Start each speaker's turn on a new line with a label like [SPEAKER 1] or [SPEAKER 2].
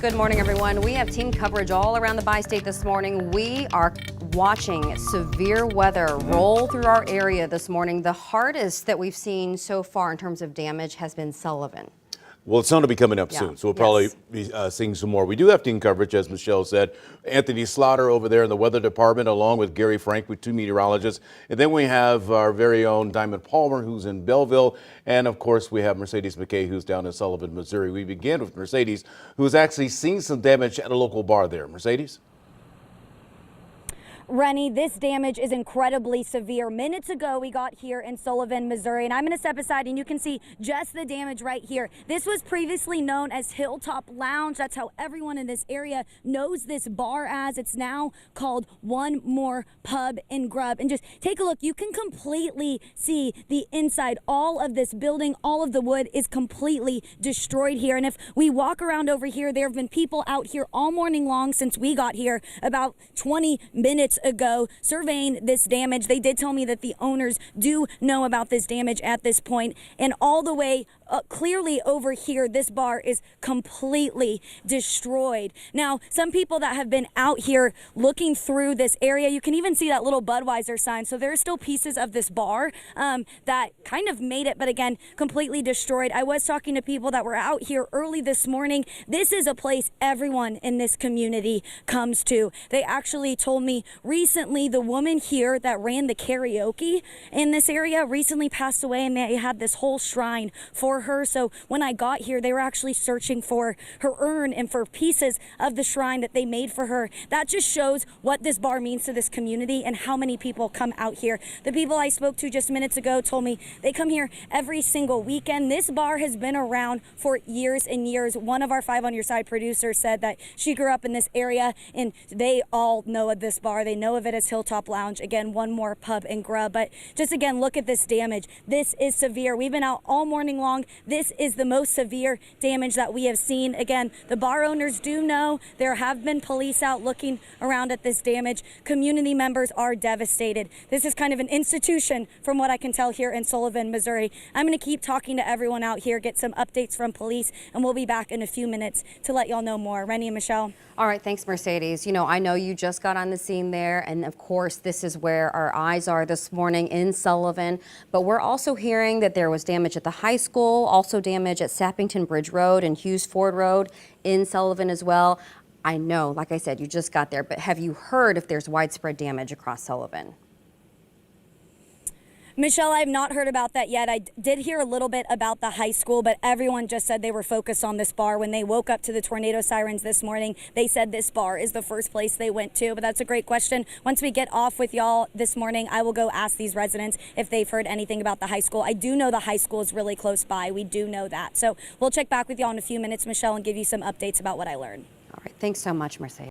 [SPEAKER 1] Good morning, everyone. We have team coverage all around the bi-state this morning. We are watching severe weather roll through our area this morning. The hardest that we've seen so far in terms of damage has been Sullivan.
[SPEAKER 2] Well, it's going to be coming up soon, so we'll probably be seeing some more. We do have team coverage, as Michelle said. Anthony Slaughter over there in the weather department, along with Gary Frank, with two meteorologists. And then we have our very own Diamond Palmer, who's in Belleville. And, of course, we have Mercedes McKay, who's down in Sullivan, Missouri. We begin with Mercedes, who's actually seen some damage at a local bar there. Mercedes?
[SPEAKER 3] Rennie, this damage is incredibly severe. Minutes ago, we got here in Sullivan, Missouri, and I'm going to step aside and you can see just the damage right here. This was previously known as Hilltop Lounge. That's how everyone in this area knows this bar as. It's now called One More Pub and Grub. And just take a look. You can completely see the inside. All of this building, all of the wood is completely destroyed here. And if we walk around over here, there have been people out here all morning long since we got here about 20 minutes ago surveying this damage. They did tell me that the owners do know about this damage at this point, and all the way clearly over here, this bar is completely destroyed. Now, some people that have been out here looking through this area, you can even see that little Budweiser sign. So there are still pieces of this bar that kind of made it, but again, completely destroyed. I was talking to people that were out here early this morning. This is a place everyone in this community comes to. They actually told me recently the woman here that ran the karaoke in this area recently passed away, and they had this whole shrine for her. So when I got here, they were actually searching for her urn and for pieces of the shrine that they made for her. That just shows what this bar means to this community and how many people come out here. The people I spoke to just minutes ago told me they come here every single weekend. This bar has been around for years and years. One of our 5 on Your Side producers said that she grew up in this area and they all know of this bar. They know of it as Hilltop Lounge. Again, One More Pub and Grub. But just again, look at this damage. This is severe. We've been out all morning long. This is the most severe damage that we have seen. Again, the bar owners do know. There have been police out looking around at this damage. Community members are devastated. This is kind of an institution from what I can tell here in Sullivan, Missouri. I'm going to keep talking to everyone out here, get some updates from police, and we'll be back in a few minutes to let y'all know more. Rennie and Michelle.
[SPEAKER 1] All right, thanks, Mercedes. You know, I know you just got on the scene there, and of course, this is where our eyes are this morning in Sullivan. But we're also hearing that there was damage at the high school, also damage at Sappington Bridge Road and Hughes Ford Road in Sullivan as well. I know, like I said, you just got there, but have you heard if there's widespread damage across Sullivan?
[SPEAKER 3] Michelle, I have not heard about that yet. I did hear a little bit about the high school, but everyone just said they were focused on this bar. When they woke up to the tornado sirens this morning, they said this bar is the first place they went to. But that's a great question. Once we get off with y'all this morning, I will go ask these residents if they've heard anything about the high school. I do know the high school is really close by. We do know that. So we'll check back with y'all in a few minutes, Michelle, and give you some updates about what I learned.
[SPEAKER 1] All right, thanks so much, Mercedes.